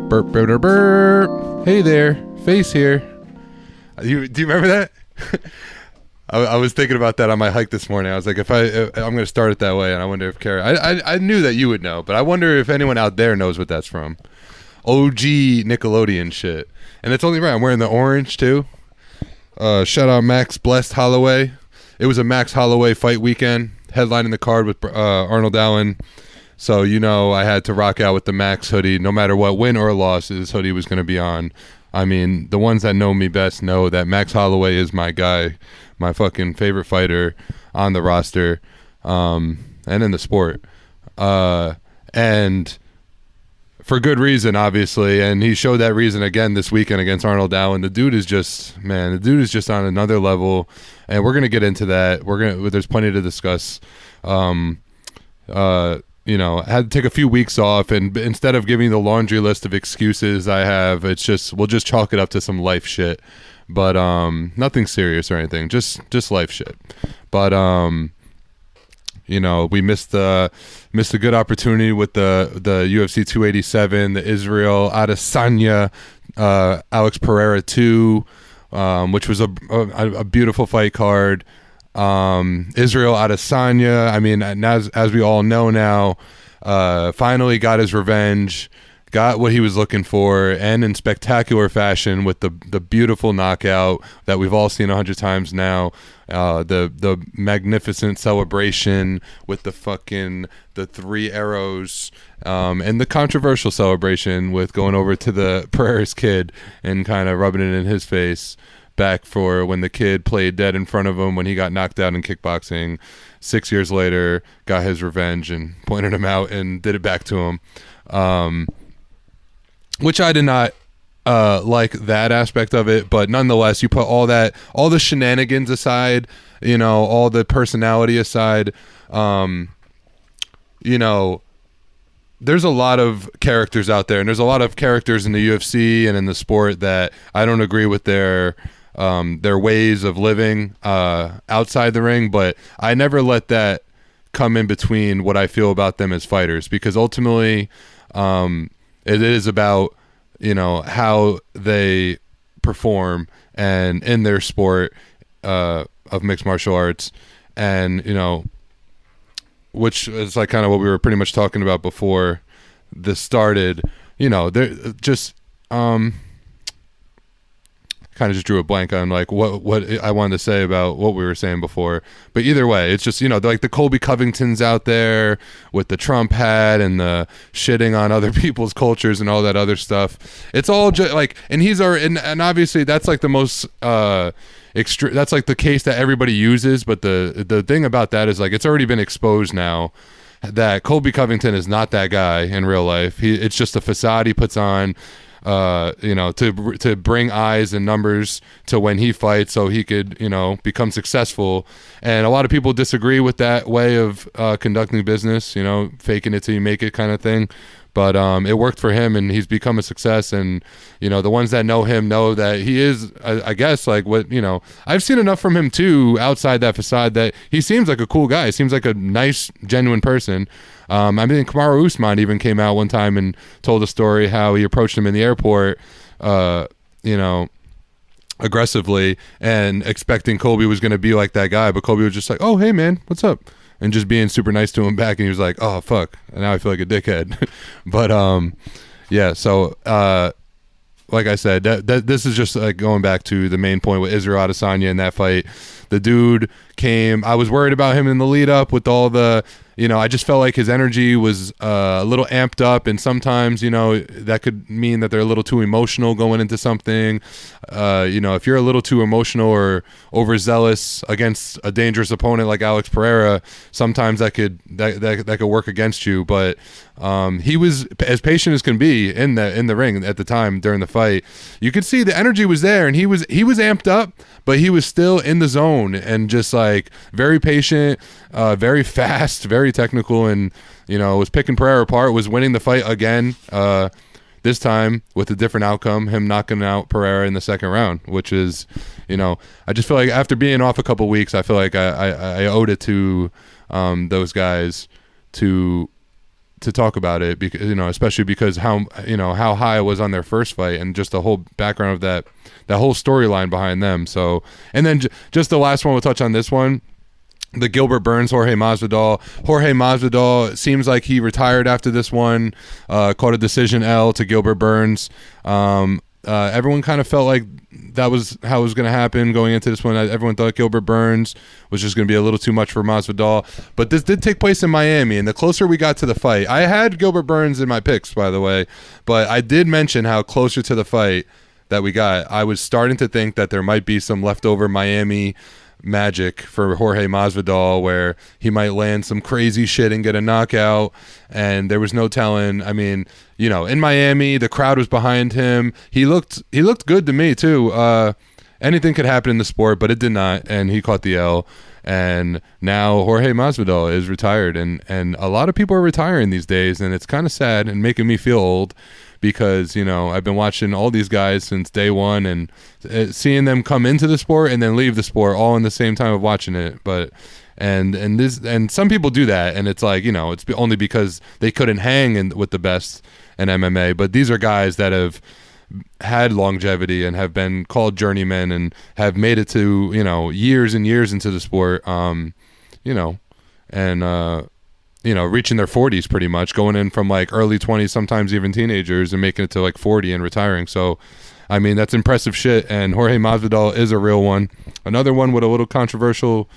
Burp, burp, burp, burp. Hey there, Face here. Do you remember that? I was thinking about that on my hike this morning. I was like, I'm going to start it that way, and I wonder if Kara. I knew that you would know, but I wonder if anyone out there knows what that's from. OG Nickelodeon shit, and it's only right. I'm wearing the orange too. Shout out Max Blessed Holloway. It was a Max Holloway fight weekend, headlining the card with Arnold Allen. So, I had to rock out with the Max hoodie. No matter what, win or loss, this hoodie was going to be on. I mean, the ones that know me best know that Max Holloway is my guy, my fucking favorite fighter on the roster, and in the sport. And for good reason, obviously. And he showed that reason again this weekend against Arnold Allen. The dude is just on another level. And we're going to get into that. There's plenty to discuss. I had to take a few weeks off, and instead of giving the laundry list of excuses I have, we'll just chalk it up to some life shit. But nothing serious or anything, just life shit. But we missed a good opportunity with the UFC 287, the Israel Adesanya, Alex Pereira 2, which was a beautiful fight card. Israel Adesanya, I mean, as we all know now, finally got his revenge, got what he was looking for, and in spectacular fashion with the beautiful knockout that we've all seen 100 times now. The magnificent celebration with the 3 arrows, and the controversial celebration with going over to the Pereira's kid and kind of rubbing it in his face. Back for when the kid played dead in front of him when he got knocked out in kickboxing. 6 years later, got his revenge and pointed him out and did it back to him. Which I did not like that aspect of it, but nonetheless, you put all the shenanigans aside, all the personality aside, there's a lot of characters out there, and there's a lot of characters in the UFC and in the sport that I don't agree with their ways of living outside the ring, but I never let that come in between what I feel about them as fighters, because ultimately it is about how they perform and in their sport of mixed martial arts, and which is like kind of what we were pretty much talking about before this started. They're just kind of just drew a blank on like what I wanted to say about what we were saying before. But either way, it's just like the Colby Covingtons out there with the Trump hat and the shitting on other people's cultures and all that other stuff. It's all just like, and and obviously that's like the most that's like the case that everybody uses, but the thing about that is like it's already been exposed now that Colby Covington is not that guy in real life. It's just a facade he puts on to bring eyes and numbers to when he fights so he could become successful. And a lot of people disagree with that way of conducting business, faking it till you make it kind of thing. But it worked for him, and he's become a success. And the ones that know him know that he is, I guess, like what I've seen enough from him too, outside that facade, that he seems like a cool guy. He seems like a nice, genuine person. I mean, Kamaru Usman even came out one time and told a story how he approached him in the airport, aggressively, and expecting Colby was going to be like that guy, but Colby was just like, "Oh, hey man, what's up?" and just being super nice to him back, and he was like, "Oh fuck," and now I feel like a dickhead. But yeah, so like I said, that this is just like going back to the main point with Israel Adesanya in that fight. The dude came, I was worried about him in the lead up with all the, I just felt like his energy was a little amped up, and sometimes, that could mean that they're a little too emotional going into something. If you're a little too emotional or overzealous against a dangerous opponent like Alex Pereira, sometimes that could work against you. But he was as patient as can be in the ring at the time during the fight. You could see the energy was there, and he was amped up, but he was still in the zone and just like very patient, very fast, very technical, and was picking Pereira apart, was winning the fight again, this time with a different outcome, him knocking out Pereira in the second round, which is, I just feel like after being off a couple weeks, I feel like I owed it to those guys to to talk about it, because especially because how high I was on their first fight, and just the whole background of that whole storyline behind them. So, and then just the last one, we'll touch on this one. The Gilbert Burns, Jorge Masvidal. Jorge Masvidal seems like he retired after this one, caught a decision L to Gilbert Burns. Everyone kind of felt like that was how it was going to happen going into this one. Everyone thought Gilbert Burns was just going to be a little too much for Masvidal. But this did take place in Miami, and the closer we got to the fight, I had Gilbert Burns in my picks, by the way, but I did mention how closer to the fight that we got, I was starting to think that there might be some leftover Miami magic for Jorge Masvidal, where he might land some crazy shit and get a knockout, and there was no telling. I mean, in Miami, the crowd was behind him. He looked good to me too. Anything could happen in the sport, but it did not, and he caught the L. And now Jorge Masvidal is retired, and a lot of people are retiring these days, and it's kind of sad and making me feel old, because I've been watching all these guys since day one, and seeing them come into the sport and then leave the sport all in the same time of watching it. But and some people do that, and it's like, it's only because they couldn't hang with the best in MMA. But these are guys that have had longevity and have been called journeymen and have made it to years and years into the sport, reaching their 40s pretty much, going in from like early 20s, sometimes even teenagers, and making it to like 40 and retiring. So I mean, that's impressive shit, and Jorge Masvidal is a real one. Another one with a little controversial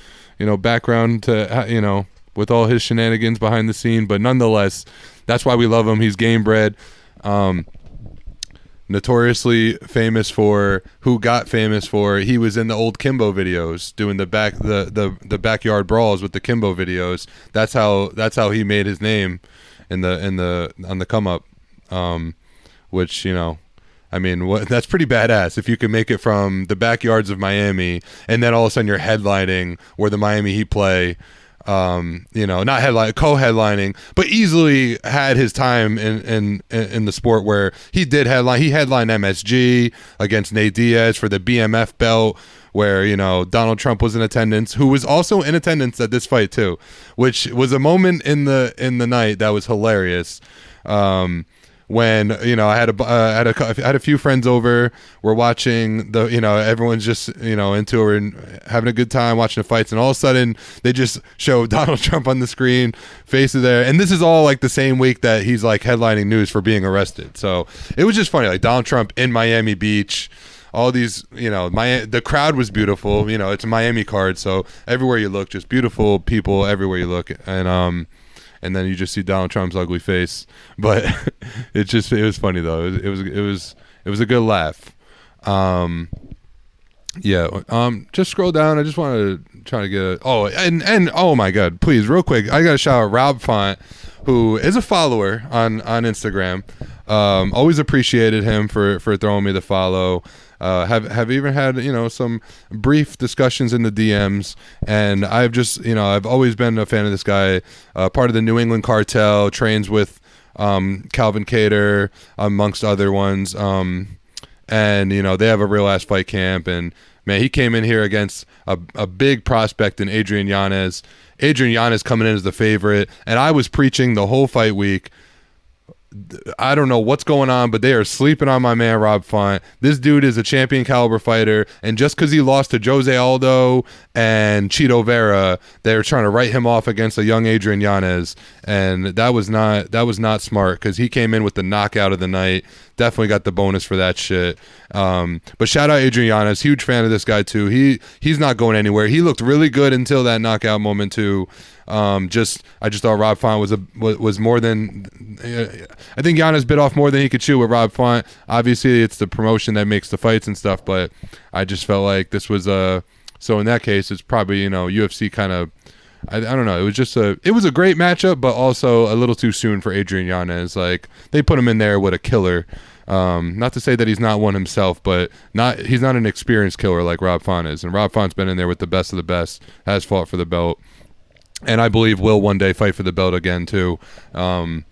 background to with all his shenanigans behind the scene, but nonetheless, that's why we love him. He's game bred. Notoriously famous for he was in the old Kimbo videos, doing the backyard brawls with the Kimbo videos. That's how he made his name on the come up, which I mean, that's pretty badass if you can make it from the backyards of Miami and then all of a sudden you're headlining where the Miami Heat play. Not co-headlining, but easily had his time in the sport where he did headline. He headlined MSG against Nate Diaz for the BMF belt, where Donald Trump was in attendance, who was also in attendance at this fight too, which was a moment in the night that was hilarious. When I had a few friends over, we're watching everyone's just into it and having a good time watching the fights, and all of a sudden they just show Donald Trump on the screen, faces there, and this is all like the same week that he's like headlining news for being arrested. So it was just funny, like Donald Trump in Miami Beach, all these the crowd was beautiful. It's a Miami card, so everywhere you look, just beautiful people everywhere you look, and then you just see Donald Trump's ugly face. But it was funny though. It was a good laugh. Just scroll down. I just wanted to try to get and oh my God, please, real quick, I gotta shout out Rob Font, who is a follower on Instagram. Always appreciated him for throwing me the follow. Have even had some brief discussions in the DMs, and I've just I've always been a fan of this guy. Part of the New England cartel, trains with Calvin Cater amongst other ones, and they have a real ass fight camp. And man, he came in here against a big prospect in Adrian Yanez. Adrian Yanez coming in as the favorite, and I was preaching the whole fight week, I don't know what's going on, but they are sleeping on my man Rob Font. This dude is a champion caliber fighter, and just because he lost to Jose Aldo and Chito Vera, they're trying to write him off against a young Adrian Yanez, and that was not smart, because he came in with the knockout of the night. Definitely got the bonus for that shit. But shout out Adrian Yanez, huge fan of this guy too. He's not going anywhere. He looked really good until that knockout moment too. I just thought Rob Font was more than I think Yanez bit off more than he could chew with Rob Font. Obviously, it's the promotion that makes the fights and stuff, but I just felt like this was so in that case, it's probably UFC kind of. I don't know. It was a great matchup, but also a little too soon for Adrian Yanez. Like, they put him in there with a killer. Not to say that he's not one himself, but he's not an experienced killer like Rob Font is. And Rob Font's been in there with the best of the best, has fought for the belt, and I believe will one day fight for the belt again too. I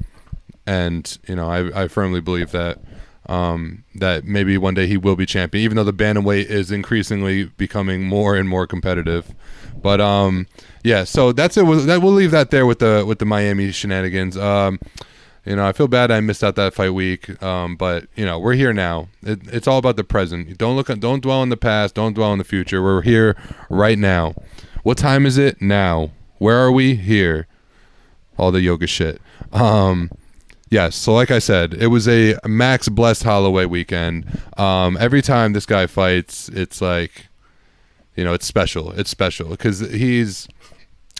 firmly believe that. that maybe one day he will be champion, even though the bantamweight is increasingly becoming more and more competitive. But yeah, so that's it. We'll leave that there with the Miami shenanigans. I feel bad I missed out that fight week, but we're here now. It's all about the present. Don't dwell on the past. Don't dwell on the future. We're here right now. What time is it now? Where are we? Here. All the yoga shit. Yes, so like I said, it was a Max blessed Holloway weekend. Every time this guy fights, it's like, it's special. It's special because he's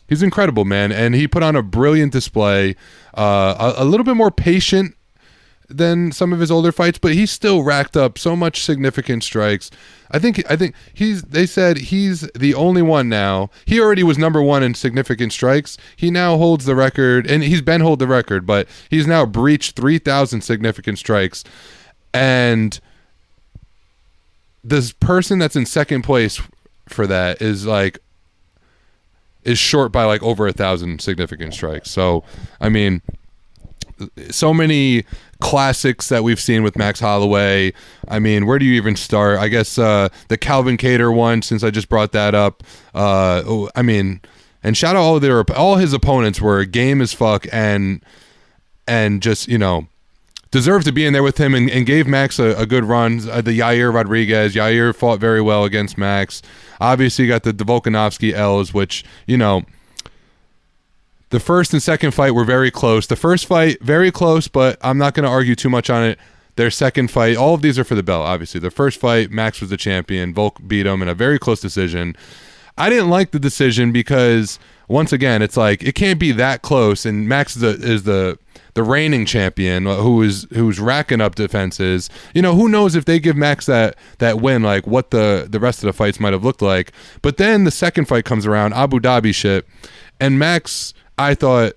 incredible, man, and he put on a brilliant display. A little bit more patient than some of his older fights, but he still racked up so much significant strikes. I think they said he's the only one now. He already was number one in significant strikes. He now holds the record, and he's been hold the record, but he's now breached 3,000 significant strikes. And this person that's in second place for that is short by like over 1,000 significant strikes. So, I mean, so many classics that we've seen with Max Holloway. I mean, where do you even start? I guess the Calvin Kattar one, since I just brought that up. I mean, and shout out all his opponents were game as fuck and just, deserved to be in there with him and gave Max a good run. The Yair Rodriguez. Yair fought very well against Max. Obviously, you got the Volkanovski L's, which, the first and second fight were very close. The first fight, very close, but I'm not going to argue too much on it. Their second fight, all of these are for the belt, obviously. The first fight, Max was the champion. Volk beat him in a very close decision. I didn't like the decision because, once again, it's like, it can't be that close, and Max is the reigning champion who's racking up defenses. Who knows if they give Max that win, like what the rest of the fights might have looked like. But then the second fight comes around, Abu Dhabi shit, and Max, I thought,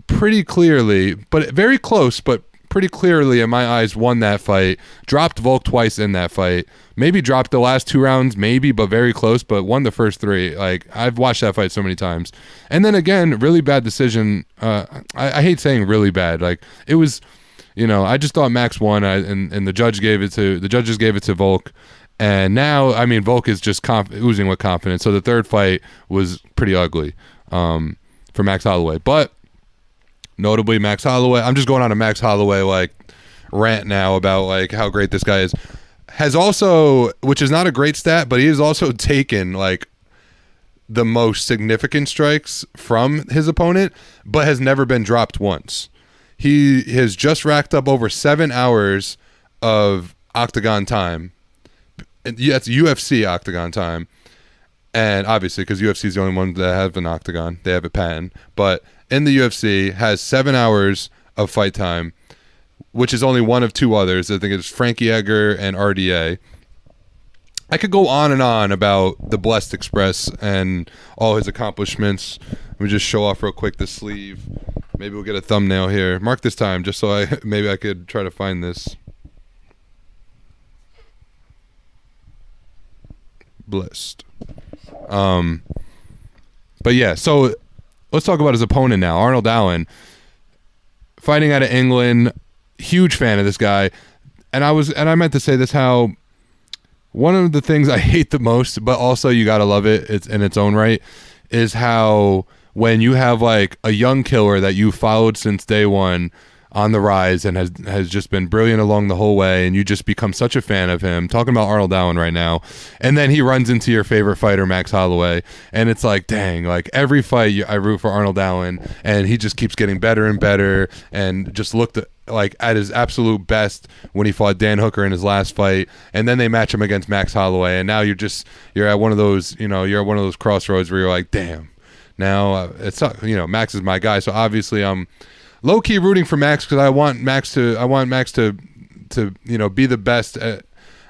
pretty clearly, but very close, but pretty clearly in my eyes, won that fight. Dropped Volk twice in that fight. Maybe dropped the last 2 rounds, maybe, but very close, but won the first 3. Like, I've watched that fight so many times. And then again, really bad decision. I hate saying really bad. Like, it was, I just thought Max won, and the judges gave it to Volk. And now, I mean, Volk is just oozing with confidence. So the third fight was pretty ugly for Max Holloway. But notably, Max Holloway, I'm just going on a Max Holloway rant now about how great this guy is. Has also, which is not a great stat, but he has also taken the most significant strikes from his opponent, but has never been dropped once. He has just racked up over 7 hours of octagon time. That's UFC octagon time. And obviously, because UFC is the only one that have an octagon, they have a patent. But in the UFC, has 7 hours of fight time, which is only one of 2 others. I think it's Frankie Edgar and RDA. I could go on and on about the Blessed Express and all his accomplishments. Let me just show off real quick the sleeve. Maybe we'll get a thumbnail here. Mark this time, just so maybe I could try to find this. Blessed. But yeah, so let's talk about his opponent now, Arnold Allen, fighting out of England. Huge fan of this guy, and I meant to say this, how one of the things I hate the most, but also you gotta love it, it's in its own right, is how when you have a young killer that you followed since day one on the rise and has just been brilliant along the whole way, and you just become such a fan of him, talking about Arnold Allen right now, and then he runs into your favorite fighter, Max Holloway, and it's like, dang, every fight I root for Arnold Allen, and he just keeps getting better and better, and just looked at his absolute best when he fought Dan Hooker in his last fight, and then they match him against Max Holloway, and now you're at one of those, you're at one of those crossroads where you're like, damn, now it's Max is my guy, so obviously I'm low key rooting for Max because I want Max to be the best. And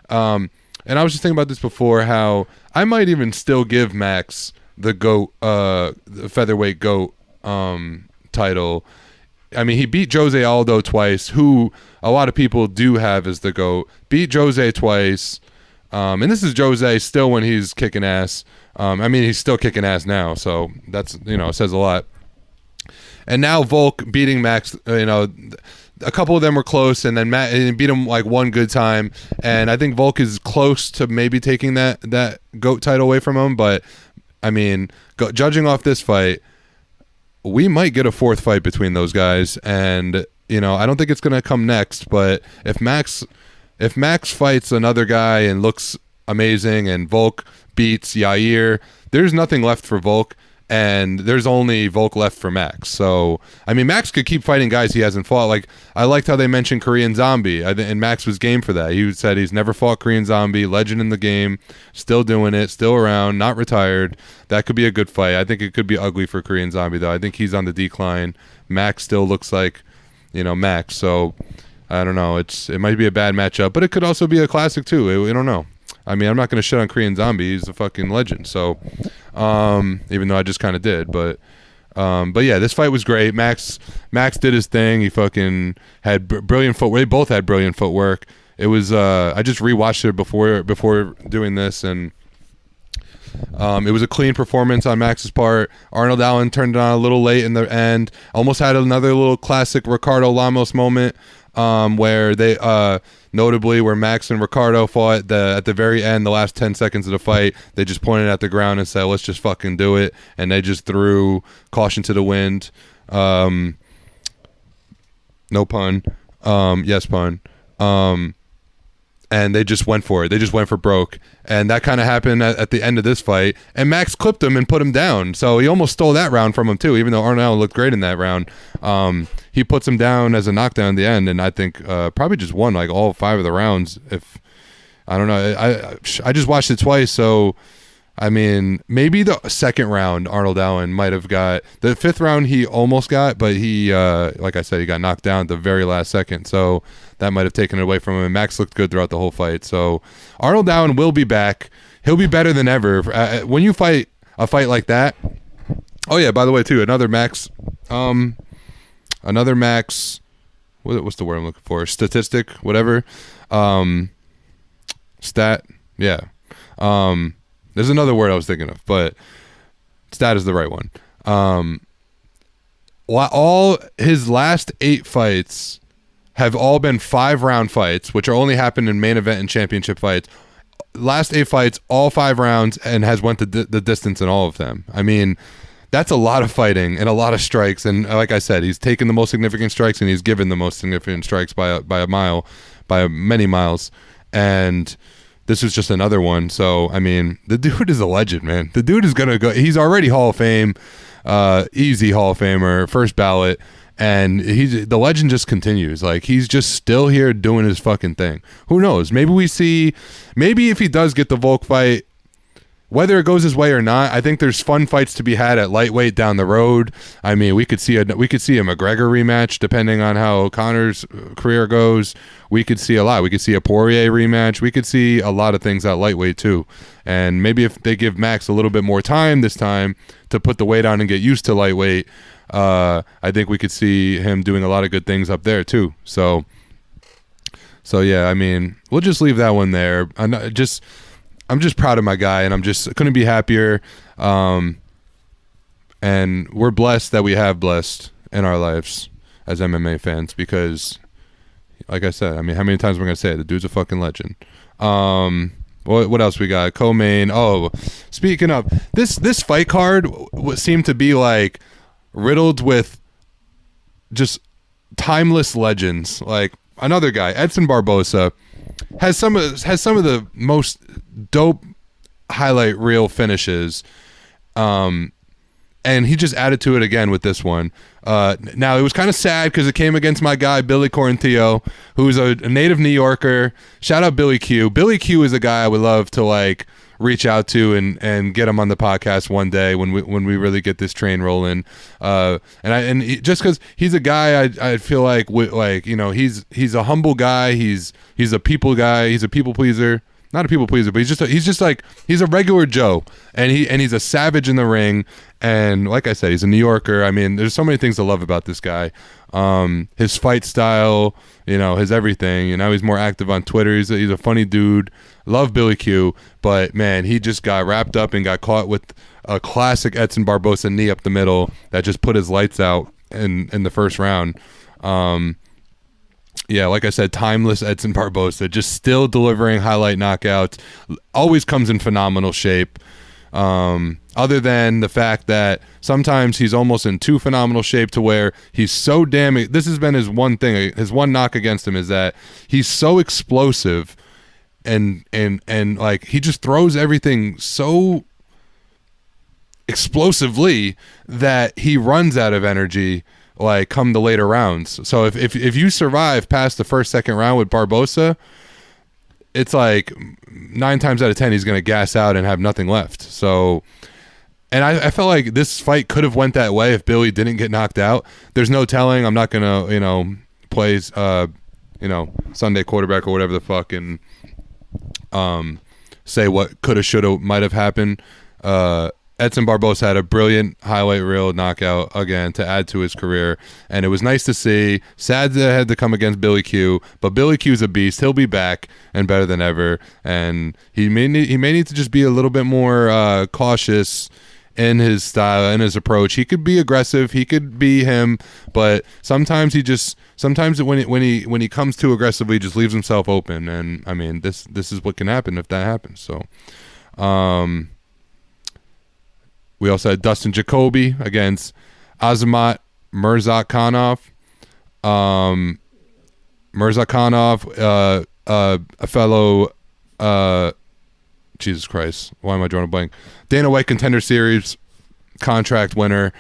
I was just thinking about this before, how I might even still give Max the GOAT, the featherweight GOAT title. I mean, he beat Jose Aldo twice, who a lot of people do have as the GOAT. Beat Jose twice, and this is Jose still when he's kicking ass. I mean, he's still kicking ass now, so that's says a lot. And now Volk beating Max, a couple of them were close, and then Matt and beat him like one good time. And I think Volk is close to maybe taking that GOAT title away from him. But I mean, judging off this fight, we might get a fourth fight between those guys. And I don't think it's gonna come next. But if Max fights another guy and looks amazing, and Volk beats Yair, there's nothing left for Volk. And there's only Volk left for Max. So, I mean, Max could keep fighting guys he hasn't fought. Like, I liked how they mentioned Korean Zombie, and Max was game for that. He said he's never fought Korean Zombie, legend in the game, still doing it, still around, not retired. That could be a good fight. I think it could be ugly for Korean Zombie, though. I think he's on the decline. Max still looks like, Max. So, I don't know. It might be a bad matchup, but it could also be a classic, too. We don't know. I mean, I'm not going to shit on Korean Zombie. He's a fucking legend. So, even though I just kind of did, but yeah, this fight was great. Max did his thing. He fucking had brilliant footwork. They both had brilliant footwork. It was, I just rewatched it before doing this, and it was a clean performance on Max's part. Arnold Allen turned it on a little late in the end. Almost had another little classic Ricardo Lamos moment, where they notably where Max and Ricardo fought at the very end, the last 10 seconds of the fight, they just pointed at the ground and said, let's just fucking do it, and they just threw caution to the wind. No pun. Yes pun. And they just went for it. They just went for broke. And that kind of happened at the end of this fight. And Max clipped him and put him down. So he almost stole that round from him, too, even though Arnold Allen looked great in that round. He puts him down as a knockdown at the end, and I think probably just won like all 5 of the rounds. I don't know. I just watched it twice, so I mean, maybe the second round Arnold Allen might have got. The 5th round he almost got, but he, like I said, he got knocked down at the very last second. So that might have taken it away from him. And Max looked good throughout the whole fight. So Arnold Allen will be back. He'll be better than ever. When you fight a fight like that. Oh yeah, by the way, too, another Max. What's the word I'm looking for? Statistic, whatever. Stat. Yeah. There's another word I was thinking of, but stat is the right one. All his last 8 fights have all been 5-round fights, which are only happened in main event and championship fights. Last 8 fights, all 5 rounds, and has went the distance in all of them. I mean, that's a lot of fighting and a lot of strikes. And like I said, he's taken the most significant strikes, and he's given the most significant strikes by a mile, by many miles. And this was just another one. So, I mean, the dude is a legend, man. The dude is going to go. He's already Hall of Fame, easy Hall of Famer, first ballot. And the legend just continues. Like, he's just still here doing his fucking thing. Who knows? Maybe if he does get the Volk fight, whether it goes his way or not, I think there's fun fights to be had at lightweight down the road. I mean, we could see a McGregor rematch depending on how Conor's career goes. We could see a lot. We could see a Poirier rematch. We could see a lot of things at lightweight too. And maybe if they give Max a little bit more time this time to put the weight on and get used to lightweight, I think we could see him doing a lot of good things up there too. So yeah, I mean, we'll just leave that one there. I'm just proud of my guy, and I'm just couldn't be happier. And we're blessed that we have blessed in our lives as MMA fans, because, like I said, I mean, how many times am I going to say it? The dude's a fucking legend. What else we got? Co-main. Oh, speaking of, this fight card seemed to be like riddled with just timeless legends. Like another guy, Edson Barbosa, has some of the most dope highlight reel finishes, and he just added to it again with this one. Now it was kind of sad because it came against my guy Billy Corintillo, who's a native New Yorker. Shout out Billy Q. Billy Q is a guy I would love to like reach out to and get him on the podcast one day when we really get this train rolling. Just because he's a guy I feel like he's a humble guy. He's a people guy. He's a people pleaser. Not a people pleaser, but he's a regular Joe, and he's a savage in the ring. And like I said, he's a New Yorker. I mean, there's so many things to love about this guy. His fight style, his everything. Now he's more active on Twitter. He's a funny dude. Love Billy Q, but man, he just got wrapped up and got caught with a classic Edson Barbosa knee up the middle that just put his lights out in the first round. yeah, like I said, timeless Edson Barbosa, just still delivering highlight knockouts, always comes in phenomenal shape. Other than the fact that sometimes he's almost in too phenomenal shape to where he's so damn. This has been his one thing. His one knock against him is that he's so explosive, and like he just throws everything so explosively that he runs out of energy. Like come the later rounds. So if you survive past the first, second round with Barbosa, it's like 9 times out of 10 he's going to gas out and have nothing left. So, and I felt like this fight could have went that way if Billy didn't get knocked out. There's no telling. I'm not going to, play, Sunday quarterback or whatever the fuck and say what could have, should have, might have happened. Edson Barbosa had a brilliant highlight reel knockout again to add to his career, and it was nice to see. Sad that it had to come against Billy Q, but Billy Q's a beast. He'll be back and better than ever, and he may need to just be a little bit more cautious in his style and his approach. He could be aggressive, he could be him, but sometimes when he comes too aggressively, he just leaves himself open. And I mean, this is what can happen if that happens. So, we also had Dustin Jacoby against Azamat Mirzakhanov. Mirzakhanov, a fellow, Jesus Christ, why am I drawing a blank? Dana White Contender Series contract winner,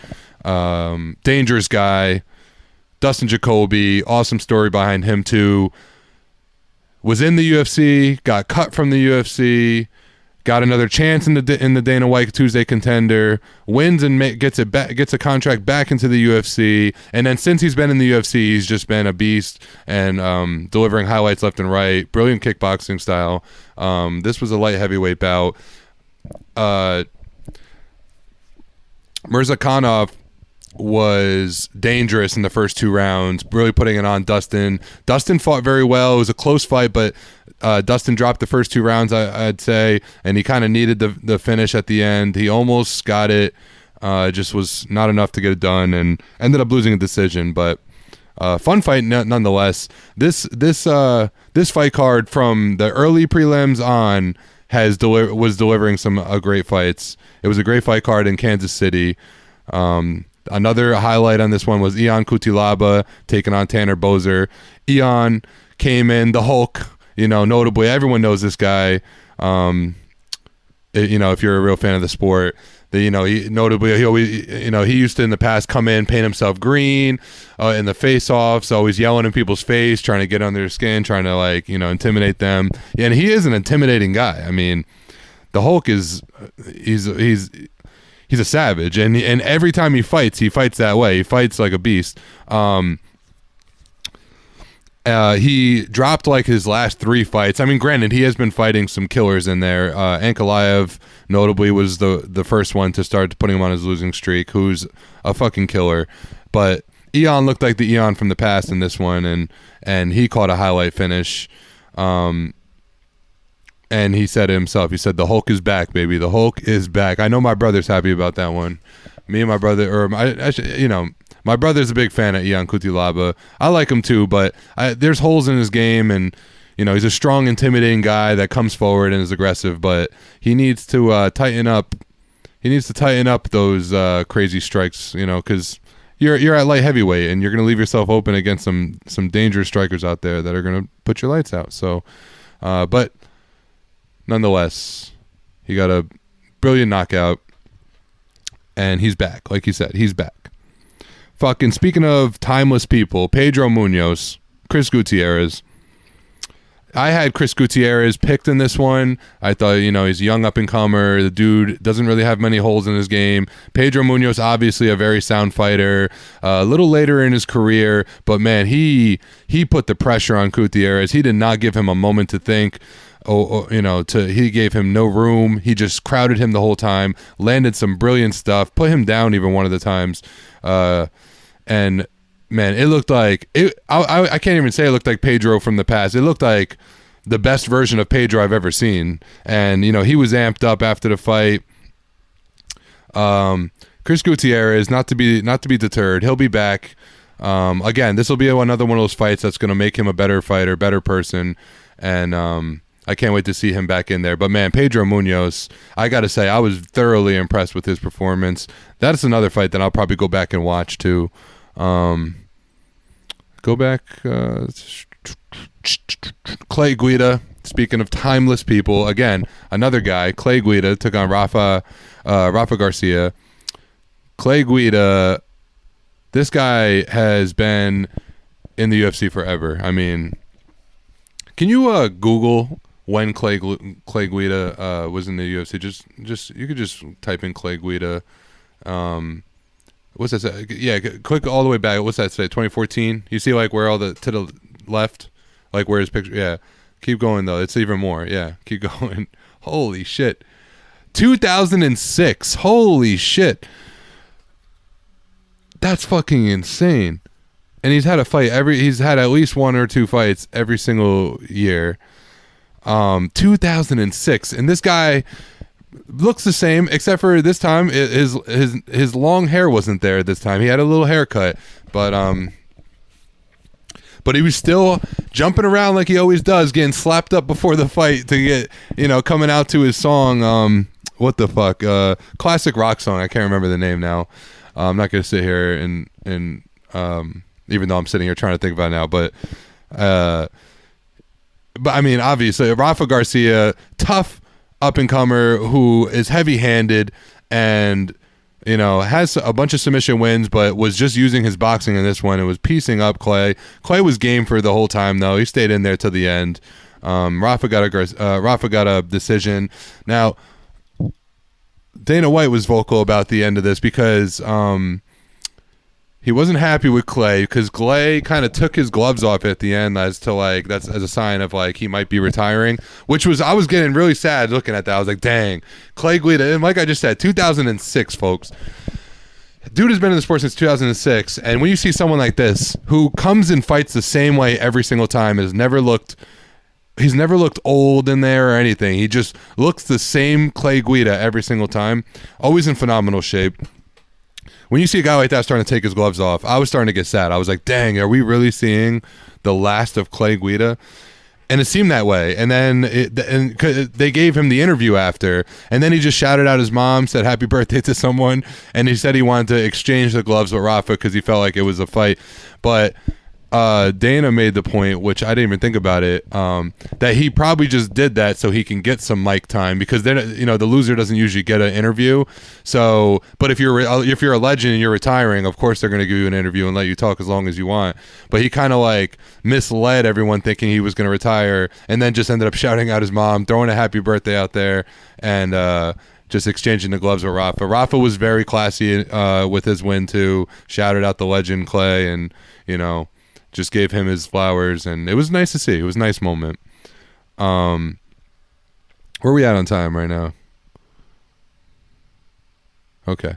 dangerous guy. Dustin Jacoby, awesome story behind him too. Was in the UFC, got cut from the UFC. Got another chance in the Dana White Tuesday Contender, wins and gets a contract back into the UFC, and then since he's been in the UFC, he's just been a beast and delivering highlights left and right. Brilliant kickboxing style. This was a light heavyweight bout. Mirzakhanov was dangerous in the first 2 rounds, really putting it on Dustin. Dustin fought very well. It was a close fight, but Dustin dropped the first 2 rounds, I'd say, and he kind of needed the finish at the end. He almost got it, just was not enough to get it done, and ended up losing a decision. But fun fight nonetheless. This fight card from the early prelims on was delivering some great fights. It was a great fight card in Kansas City. Another highlight on this one was Ion Cutelaba taking on Tanner Boser. Ion came in, the Hulk, notably, everyone knows this guy. If you're a real fan of the sport, he always, he used to in the past come in, paint himself green in the face-offs, always yelling in people's face, trying to get under their skin, trying to intimidate them. And he is an intimidating guy. I mean, the Hulk is he's a savage, and every time he fights that way. He fights like a beast. He dropped his last 3 fights. I mean, granted, he has been fighting some killers in there. Ankalaev, notably, was the first one to start putting him on his losing streak, who's a fucking killer. But Ion looked like the Ion from the past in this one, and he caught a highlight finish. And he said it himself. He said, "The Hulk is back, baby. The Hulk is back." I know my brother's happy about that one. Me and my brother, my brother's a big fan of Ion Cutelaba. I like him too, but there's holes in his game, and he's a strong, intimidating guy that comes forward and is aggressive. But he needs to tighten up. He needs to tighten up those crazy strikes, because you're at light heavyweight, and you're going to leave yourself open against some dangerous strikers out there that are going to put your lights out. So, but nonetheless, he got a brilliant knockout, and he's back. Like he said, he's back. Fucking speaking of timeless people, Pedro Munoz, Chris Gutierrez. I had Chris Gutierrez picked in this one. I thought, he's a young up-and-comer. The dude doesn't really have many holes in his game. Pedro Munoz, obviously a very sound fighter. A little later in his career, but man, he put the pressure on Gutierrez. He did not give him a moment to think. He gave him no room. He just crowded him the whole time, landed some brilliant stuff, put him down even one of the times. And man, it looked like I can't even say it looked like Pedro from the past. It looked like the best version of Pedro I've ever seen. And, he was amped up after the fight. Chris Gutierrez, not to be deterred. He'll be back. Again, this will be another one of those fights that's going to make him a better fighter, better person, and I can't wait to see him back in there. But man, Pedro Munoz, I got to say, I was thoroughly impressed with his performance. That's another fight that I'll probably go back and watch too. Go back. Clay Guida. Speaking of timeless people, again, another guy, Clay Guida, took on Rafa Garcia. Clay Guida, this guy has been in the UFC forever. I mean, can you Google when Clay Guida was in the UFC? Just you could just type in Clay Guida. What's that say? Yeah, click all the way back. What's that say? 2014. You see like where all the to the left, like where his picture. Yeah, keep going though. It's even more. Yeah, keep going. Holy shit. 2006. Holy shit. That's fucking insane. And he's had a fight he's had at least one or two fights every single year. 2006, and this guy looks the same except for this time his long hair wasn't there this time. He had a little haircut, but he was still jumping around like he always does, getting slapped up before the fight to get, coming out to his song, what the fuck, classic rock song. I can't remember the name now. I'm not gonna sit here and even though I'm sitting here trying to think about it now, but I mean, obviously, Rafa Garcia, tough up-and-comer who is heavy-handed and, has a bunch of submission wins, but was just using his boxing in this one and was piecing up Clay. Clay was game for the whole time, though. He stayed in there till the end. Rafa got a decision. Now, Dana White was vocal about the end of this because he wasn't happy with Clay because Clay kind of took his gloves off at the end as a sign of he might be retiring, I was getting really sad looking at that. I was like, dang, Clay Guida. And like I just said, 2006, folks. Dude has been in the sport since 2006. And when you see someone like this who comes and fights the same way every single time, he's never looked old in there or anything. He just looks the same Clay Guida every single time. Always in phenomenal shape. When you see a guy like that starting to take his gloves off, I was starting to get sad. I was like, dang, are we really seeing the last of Clay Guida? And it seemed that way. And then they gave him the interview after, and then he just shouted out his mom, said happy birthday to someone, and he said he wanted to exchange the gloves with Rafa because he felt like it was a fight. But Dana made the point, which I didn't even think about it, that he probably just did that so he can get some mic time because then the loser doesn't usually get an interview. So, but if you're a legend and you're retiring, of course they're going to give you an interview and let you talk as long as you want. But he kind of misled everyone thinking he was going to retire, and then just ended up shouting out his mom, throwing a happy birthday out there, and just exchanging the gloves with Rafa. Rafa was very classy with his win too. Shouted out the legend Clay, and just gave him his flowers, and it was nice to see. It was a nice moment. Where are we at on time right now? Okay.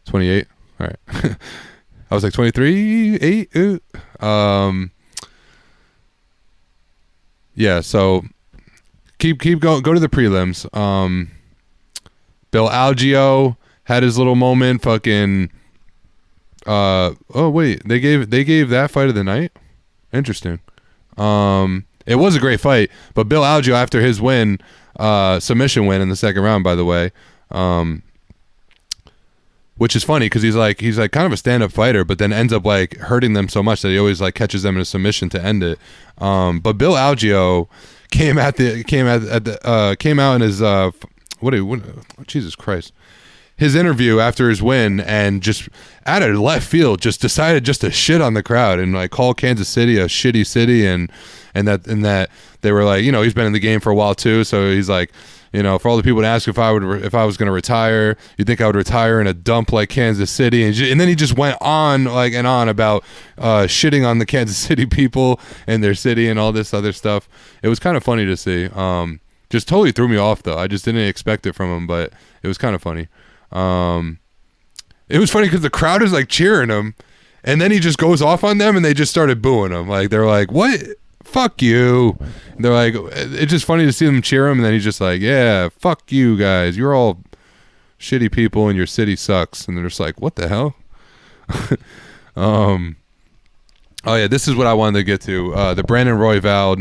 28? All right. I was like 23, 8? Yeah, so keep going. Go to the prelims. Bill Algeo had his little moment. Fucking... oh wait, they gave that fight of the night. Interesting. It was a great fight, but Bill Algeo, after his win, submission win in the second round, by the way, which is funny because he's kind of a stand-up fighter, but then ends up hurting them so much that he always catches them in a submission to end it. But Bill Algeo came out in his what Jesus Christ. His interview after his win, and just out of left field just decided just to shit on the crowd and call Kansas City a shitty city, and that they were he's been in the game for a while too, so he's for all the people to ask if I was going to retire, you think I would retire in a dump like Kansas City, and then he just went on and on about shitting on the Kansas City people and their city and all this other stuff. It was kind of funny to see. Just totally threw me off though. I just didn't expect it from him, but it was kind of funny. It was funny because the crowd is cheering him, and then he just goes off on them, and they just started booing him. They're like, "What? Fuck you!" And they're like, it's just funny to see them cheer him, and then he's just like, "Yeah, fuck you guys. You're all shitty people, and your city sucks." And they're just like, "What the hell?" Oh yeah, this is what I wanted to get to. The Brandon Royval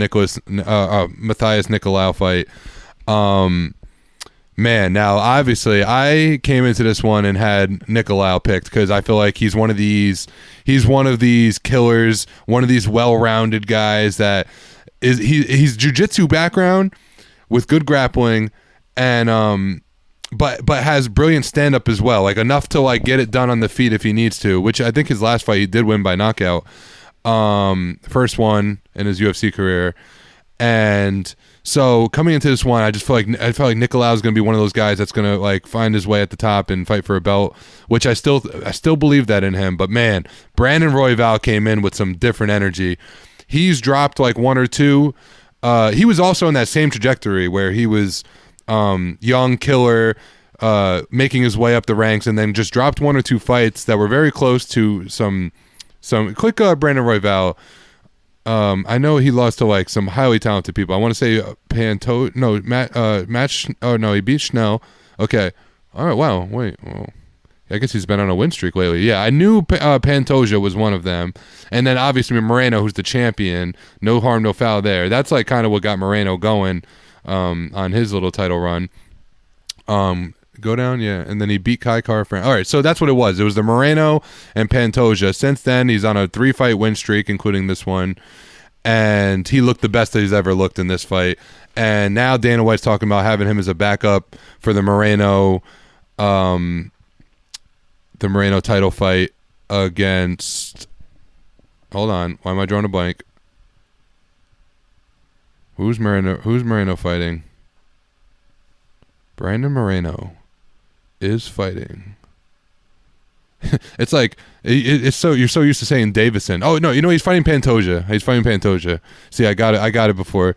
Matthias Nicolau fight. Man, now obviously I came into this one and had Nicolau picked because I feel like he's one of these killers, one of these well-rounded guys that he's jiu-jitsu background with good grappling and but has brilliant stand-up as well, like enough to like get it done on the feet if he needs to, which I think his last fight he did win by knockout. First one in his UFC career. And so coming into this one, I felt like Nicolau is going to be one of those guys that's going to like find his way at the top and fight for a belt, which I still believe that in him. But man, Brandon Royval came in with some different energy. He's dropped like one or two. He was also in that same trajectory where he was young killer, making his way up the ranks, and then just dropped one or two fights that were very close to some quick. Brandon Royval. I know he lost to like some highly talented people. I want to say he beat Schnell. Okay. All right. Wow. Wait. Well, I guess he's been on a win streak lately. Yeah, I knew Pantoja was one of them. And then obviously Moreno, who's the champion. No harm, no foul there. That's like kind of what got Moreno going on his little title run. Go down, yeah. And then he beat Kai Kara-France. All right, so that's what it was. It was the Moreno and Pantoja. Since then, he's on a 3-fight win streak, including this one. And he looked the best that he's ever looked in this fight. And now Dana White's talking about having him as a backup for the Moreno title fight against... Hold on. Why am I drawing a blank? Who's Moreno fighting? Brandon Moreno is fighting. It's like it's so you're so used to saying Davison. Oh no, he's fighting Pantoja. See, I got it before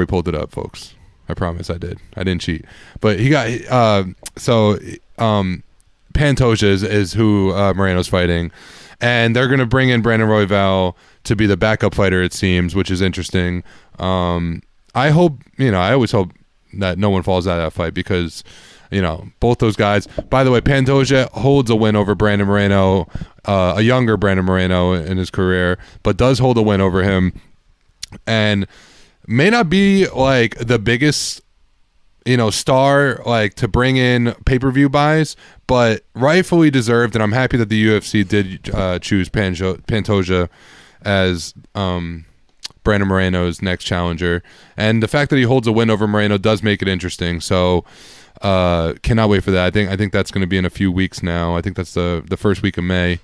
he pulled it up, folks. I promise I did. I didn't cheat. But he got Pantoja is who Moreno's fighting, and they're gonna bring in Brandon Royval to be the backup fighter, it seems, which is interesting. I always hope that no one falls out of that fight because both those guys. By the way, Pantoja holds a win over Brandon Moreno, a younger Brandon Moreno in his career, but does hold a win over him, and may not be like the biggest star like to bring in pay-per-view buys, but rightfully deserved. And I'm happy that the UFC did choose Pantoja as Brandon Moreno's next challenger, and the fact that he holds a win over Moreno does make it interesting. So cannot wait for that. I think that's going to be in a few weeks now. I think that's the first week of May,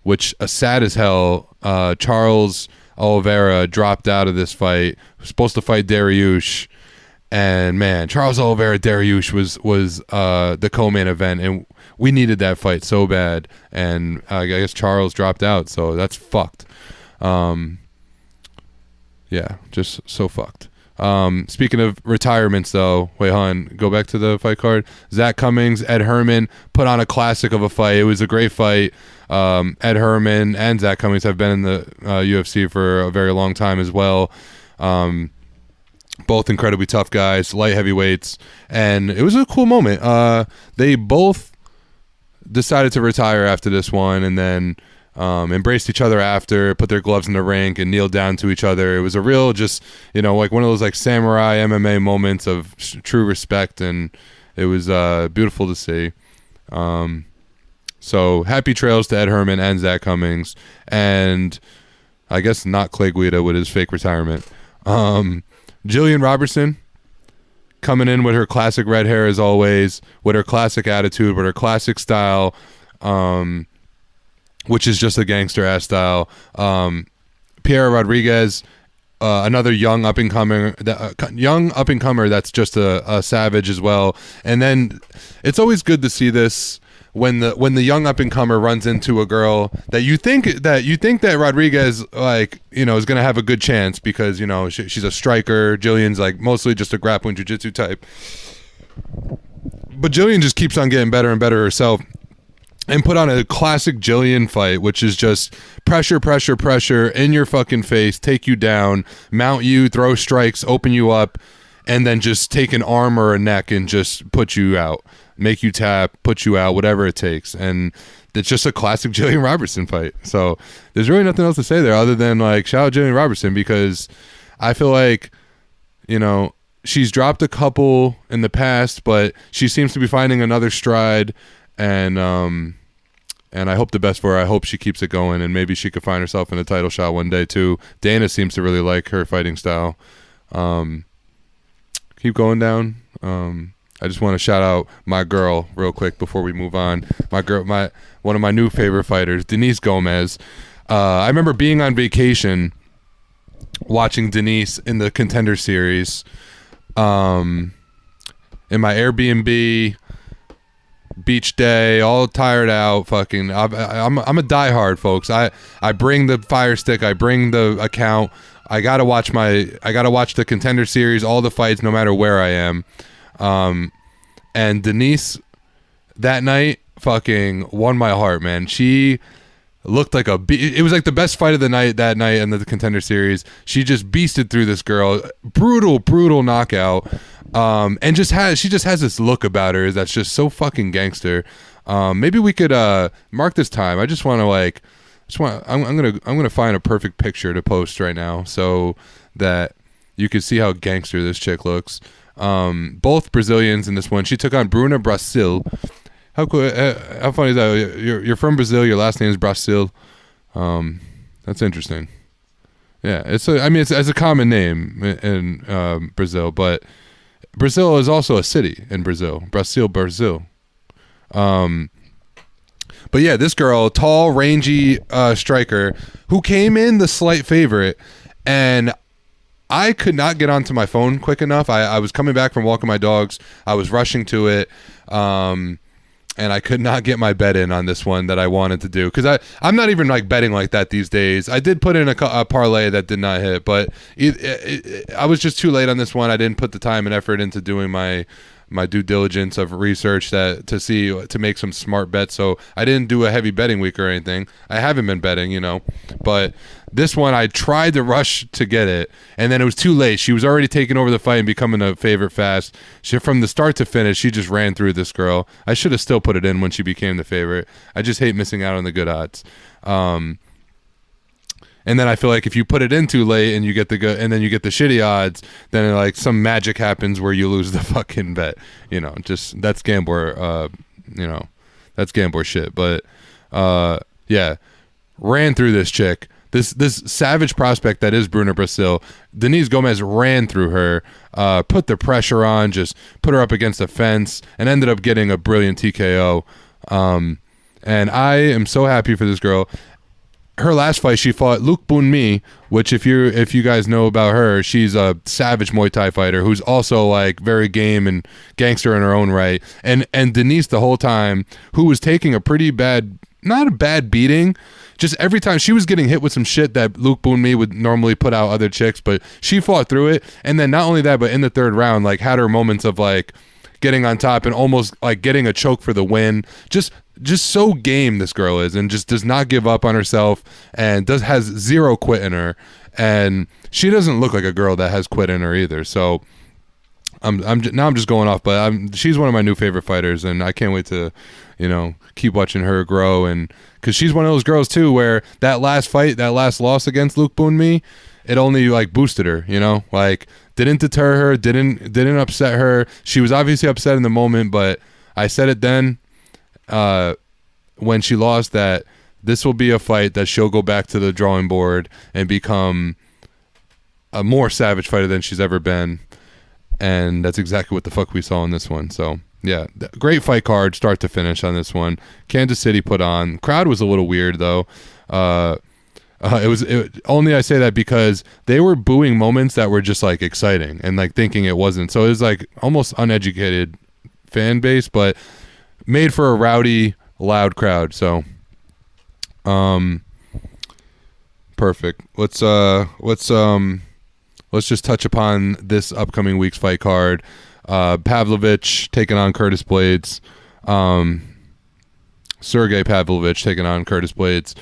which sad as hell. Charles Oliveira dropped out of this fight. He was supposed to fight Dariush, and man, Charles Oliveira Dariush was the co-main event, and we needed that fight so bad, and I guess Charles dropped out, so that's fucked. Yeah, just so fucked. Speaking of retirements, though, wait, hon, go back to the fight card. Zach Cummings, Ed Herman put on a classic of a fight. It was a great fight. Ed Herman and Zach Cummings have been in the UFC for a very long time as well. Both incredibly tough guys, light heavyweights, and it was a cool moment. They both decided to retire after this one, and then embraced each other after, put their gloves in the ring and kneeled down to each other. It was a real just like one of those like samurai MMA moments of true respect, and it was beautiful to see. So happy trails to Ed Herman and Zach Cummings, and I guess not Clay Guida with his fake retirement. Jillian Robertson coming in with her classic red hair as always, with her classic attitude, with her classic style, which is just a gangster ass style. Pierre Rodriguez, another young up and comer that's just a savage as well. And then it's always good to see this when the young up and comer runs into a girl that you think that Rodriguez is gonna have a good chance because she's a striker. Jillian's like mostly just a grappling jiu-jitsu type, but Jillian just keeps on getting better and better herself, and put on a classic Jillian fight, which is just pressure in your fucking face, take you down, mount you, throw strikes, open you up, and then just take an arm or a neck and just put you out, make you tap, put you out, whatever it takes. And it's just a classic Jillian Robertson fight. So there's really nothing else to say there other than like shout out Jillian Robertson, because I feel like, you know, she's dropped a couple in the past, but she seems to be finding another stride, and I hope the best for her. I hope she keeps it going, and maybe she could find herself in a title shot one day too. Dana seems to really like her fighting style. Keep going down. I just want to shout out my girl real quick before we move on. One of my new favorite fighters, Denise Gomez. I remember being on vacation watching Denise in the Contender Series in my Airbnb, beach day, all tired out. Fucking, I'm a diehard, folks. I bring the Fire Stick, I bring the account. I gotta watch the Contender Series, all the fights, no matter where I am. And Denise that night fucking won my heart, man. She looked like it was like the best fight of the night that night in the Contender Series. She just beasted through this girl, brutal knockout. And she just has this look about her that's just so fucking gangster. Maybe we could mark this time. I just want to I'm gonna find a perfect picture to post right now so that you can see how gangster this chick looks. Both Brazilians in this one. She took on Bruna Brasil. How funny is that? You're from Brazil. Your last name is Brasil. That's interesting. Yeah, it's a common name in Brazil, but Brazil is also a city in Brazil. Brazil. But yeah, this girl, tall, rangy striker, who came in the slight favorite, and I could not get onto my phone quick enough. I was coming back from walking my dogs. I was rushing to it, and I could not get my bet in on this one that I wanted to do, because I'm not even like betting like that these days. I did put in a parlay that did not hit, but I was just too late on this one. I didn't put the time and effort into doing my due diligence of research to make some smart bets. So I didn't do a heavy betting week or anything. I haven't been betting, but this one I tried to rush to get it, and then it was too late. She was already taking over the fight and becoming a favorite fast. From the start to finish, she just ran through this girl. I should have still put it in when she became the favorite. I just hate missing out on the good odds. And then I feel like if you put it in too late and you get the good, and then you get the shitty odds, then like some magic happens where you lose the fucking bet. Just that's gambler. That's gambler shit. But yeah, ran through this chick. This savage prospect that is Bruna Brasil. Denise Gomez ran through her, put the pressure on, just put her up against the fence, and ended up getting a brilliant TKO. And I am so happy for this girl. Her last fight, she fought Luke Bunmi, which if you guys know about her, she's a savage Muay Thai fighter who's also like very game and gangster in her own right. And Denise the whole time, who was taking a pretty bad, not a bad beating, just every time she was getting hit with some shit that Luke Bunmi would normally put out other chicks, but she fought through it. And then not only that, but in the third round, like had her moments of like getting on top and almost like getting a choke for the win. Just so game this girl is, and just does not give up on herself, and has zero quit in her, and she doesn't look like a girl that has quit in her either. So I'm just going off, but she's one of my new favorite fighters, and I can't wait to keep watching her grow, and because she's one of those girls too where that last loss against Luke Bunmi, it only like boosted her, like didn't deter her, didn't upset her. She was obviously upset in the moment, but I said it then when she lost that this will be a fight that she'll go back to the drawing board and become a more savage fighter than she's ever been, and that's exactly what the fuck we saw in this one. So yeah, great fight card start to finish on this one. Kansas City put on. Crowd was a little weird though. Only I say that because they were booing moments that were just like exciting and like thinking it wasn't. So it was like almost uneducated fan base, but made for a rowdy, loud crowd. So, perfect. Let's just touch upon this upcoming week's fight card. Pavlovich taking on Curtis Blaydes. Sergei Pavlovich taking on Curtis Blaydes.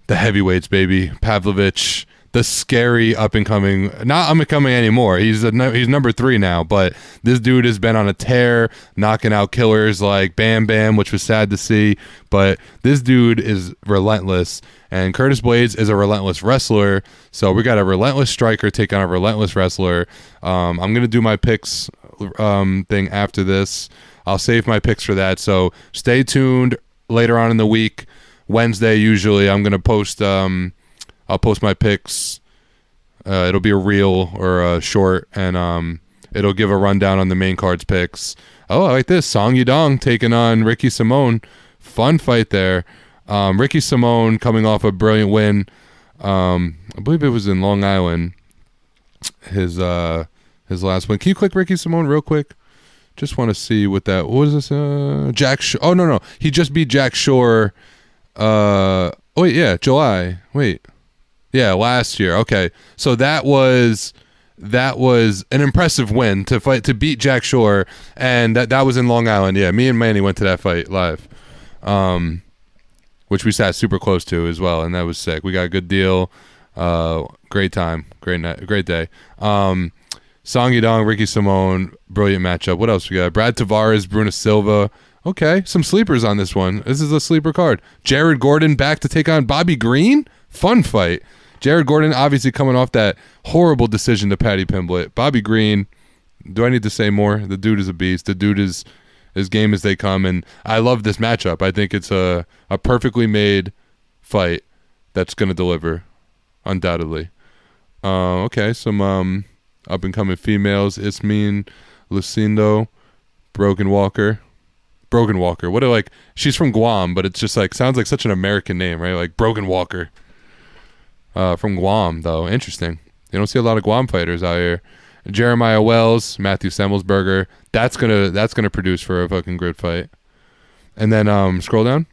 The heavyweights, baby. Pavlovich, the scary up and coming, not up and coming anymore. He's number 3 now, but this dude has been on a tear, knocking out killers like Bam Bam, which was sad to see. But this dude is relentless, and Curtis Blaydes is a relentless wrestler. So we got a relentless striker take on a relentless wrestler. I'm gonna do my picks thing after this. I'll save my picks for that. So stay tuned later on in the week. Wednesday usually I'm gonna post. I'll post my picks. It'll be a reel or a short, and it'll give a rundown on the main card's picks. Oh, I like this. Song Yadong taking on Ricky Simone. Fun fight there. Ricky Simone coming off a brilliant win. I believe it was in Long Island. His last win. Can you click Ricky Simone real quick? Just want to see what that. What was this? Jack. Oh no. He just beat Jack Shore. Oh wait, yeah, July. Wait. Yeah, last year. Okay, so that was an impressive win to beat Jack Shore, and that was in Long Island. Yeah, me and Manny went to that fight live, which we sat super close to as well, and that was sick. We got a good deal. Great time, great night, great day. Song Yadong, Ricky Simone, brilliant matchup. What else we got? Brad Tavares, Bruno Silva. Okay, some sleepers on this one. This is a sleeper card. Jared Gordon back to take on Bobby Green. Fun fight. Jared Gordon obviously coming off that horrible decision to Paddy Pimblett. Bobby Green, do I need to say more? The dude is a beast. The dude is as game as they come, and I love this matchup. I think it's a perfectly made fight that's going to deliver, undoubtedly. Okay, some up-and-coming females. Ismene Lucindo, Brogan Walker. What a, like, she's from Guam, but it's just like sounds like such an American name, right? Like Brogan Walker. From Guam, though. Interesting. You don't see a lot of Guam fighters out here. Jeremiah Wells, Matthew Semmelsberger. That's gonna produce for a fucking good fight. And then scroll down.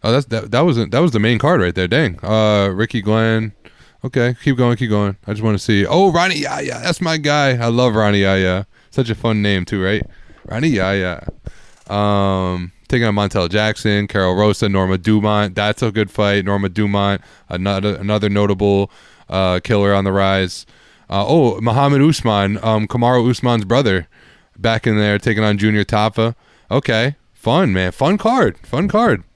Oh, that was the main card right there. Dang. Ricky Glenn. Okay, keep going. I just want to see. Oh, Ronnie Yaya. That's my guy. I love Ronnie Yaya. Such a fun name too, right? Ronnie Yaya. Taking on Montel Jackson, Carol Rosa, Norma Dumont. That's a good fight. Norma Dumont, another notable killer on the rise. Muhammad Usman, Kamaru Usman's brother, back in there taking on Junior Tafa. Okay, fun, man. Fun card.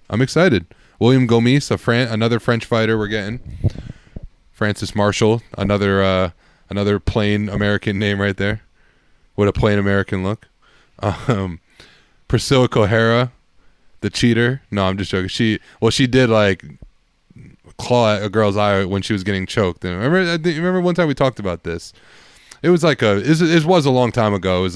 I'm excited. William Gomis, another French fighter we're getting. Francis Marshall, another plain American name right there. What a plain American look. Priscilla Kohara, the cheater. No, I'm just joking. She did like claw at a girl's eye when she was getting choked. And remember one time we talked about this. It was like it was a long time ago. It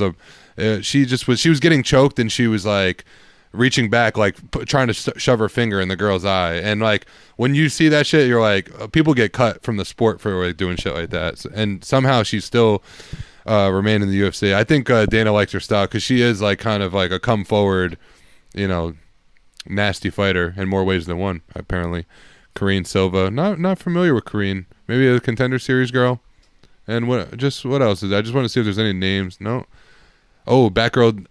was she was getting choked and she was like reaching back, like trying to shove her finger in the girl's eye. And like when you see that shit, you're like, people get cut from the sport for like doing shit like that. And somehow she's still remain in the UFC. I think Dana likes her style because she is like kind of like a come forward, nasty fighter in more ways than one. Apparently, Karine Silva. Not familiar with Karine. Maybe a Contender Series girl. And what else is? I just want to see if there's any names. No. Oh, Batgirl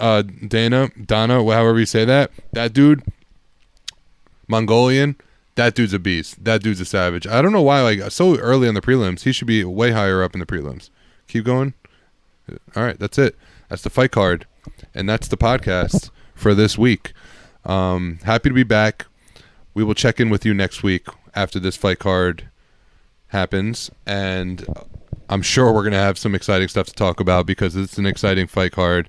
Donna, however you say that. That dude, Mongolian. That dude's a beast. That dude's a savage. I don't know why, like so early on the prelims, he should be way higher up in the prelims. Keep going. All right, that's it. That's the fight card, and that's the podcast for this week. Happy to be back. We will check in with you next week after this fight card happens, and I'm sure we're going to have some exciting stuff to talk about because it's an exciting fight card.